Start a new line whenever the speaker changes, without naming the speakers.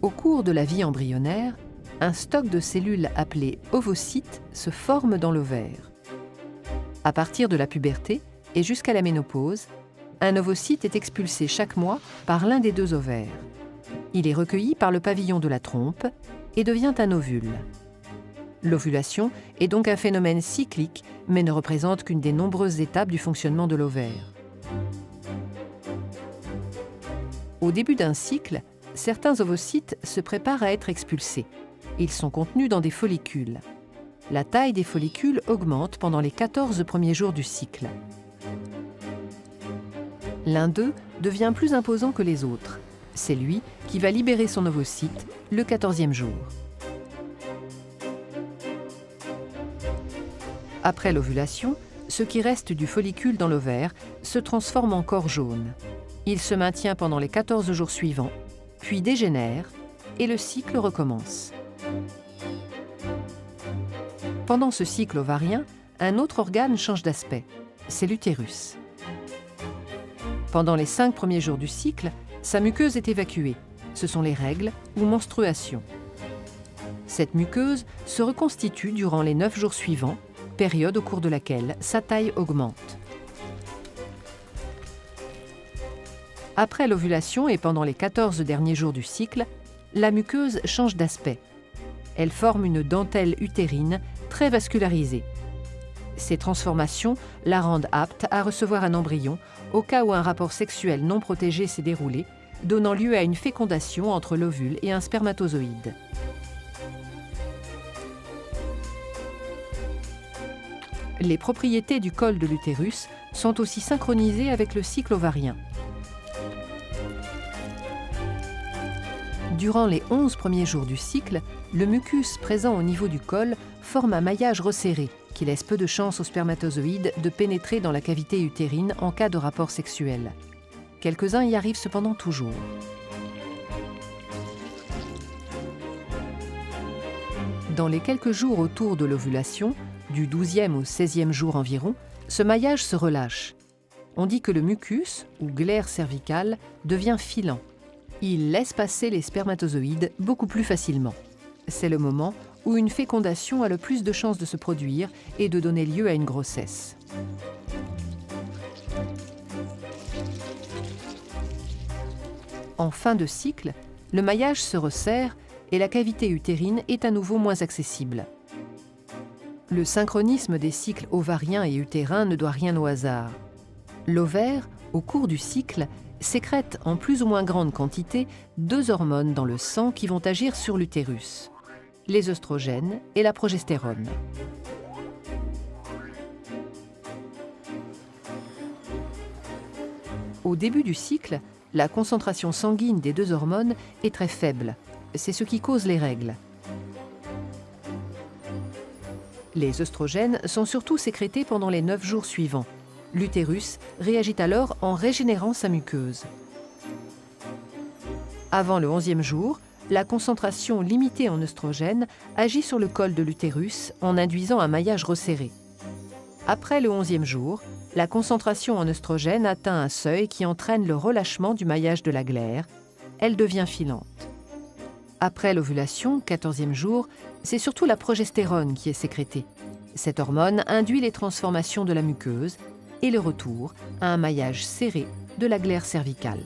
Au cours de la vie embryonnaire, un stock de cellules appelé ovocytes se forme dans l'ovaire. À partir de la puberté et jusqu'à la ménopause, un ovocyte est expulsé chaque mois par l'un des deux ovaires. Il est recueilli par le pavillon de la trompe et devient un ovule. L'ovulation est donc un phénomène cyclique, mais ne représente qu'une des nombreuses étapes du fonctionnement de l'ovaire. Au début d'un cycle, certains ovocytes se préparent à être expulsés. Ils sont contenus dans des follicules. La taille des follicules augmente pendant les 14 premiers jours du cycle. L'un d'eux devient plus imposant que les autres. C'est lui qui va libérer son ovocyte le 14e jour. Après l'ovulation, ce qui reste du follicule dans l'ovaire se transforme en corps jaune. Il se maintient pendant les 14 jours suivants, puis dégénère et le cycle recommence. Pendant ce cycle ovarien, un autre organe change d'aspect, c'est l'utérus. Pendant les 5 premiers jours du cycle, sa muqueuse est évacuée. Ce sont les règles ou menstruations. Cette muqueuse se reconstitue durant les 9 jours suivants, période au cours de laquelle sa taille augmente. Après l'ovulation et pendant les 14 derniers jours du cycle, la muqueuse change d'aspect. Elle forme une dentelle utérine très vascularisée. Ces transformations la rendent apte à recevoir un embryon au cas où un rapport sexuel non protégé s'est déroulé, donnant lieu à une fécondation entre l'ovule et un spermatozoïde. Les propriétés du col de l'utérus sont aussi synchronisées avec le cycle ovarien. Durant les 11 premiers jours du cycle, le mucus présent au niveau du col forme un maillage resserré qui laisse peu de chance aux spermatozoïdes de pénétrer dans la cavité utérine en cas de rapport sexuel. Quelques-uns y arrivent cependant toujours. Dans les quelques jours autour de l'ovulation, du 12e au 16e jour environ, ce maillage se relâche. On dit que le mucus, ou glaire cervicale, devient filant. Il laisse passer les spermatozoïdes beaucoup plus facilement. C'est le moment où une fécondation a le plus de chances de se produire et de donner lieu à une grossesse. En fin de cycle, le maillage se resserre et la cavité utérine est à nouveau moins accessible. Le synchronisme des cycles ovariens et utérins ne doit rien au hasard. L'ovaire, au cours du cycle, sécrète en plus ou moins grande quantité 2 hormones dans le sang qui vont agir sur l'utérus, les œstrogènes et la progestérone. Au début du cycle, la concentration sanguine des 2 hormones est très faible. C'est ce qui cause les règles. Les œstrogènes sont surtout sécrétés pendant les 9 jours suivants. L'utérus réagit alors en régénérant sa muqueuse. Avant le 11e jour, la concentration limitée en œstrogènes agit sur le col de l'utérus en induisant un maillage resserré. Après le 11e jour, la concentration en œstrogènes atteint un seuil qui entraîne le relâchement du maillage de la glaire. Elle devient filante. Après l'ovulation, 14e jour, c'est surtout la progestérone qui est sécrétée. Cette hormone induit les transformations de la muqueuse et le retour à un maillage serré de la glaire cervicale.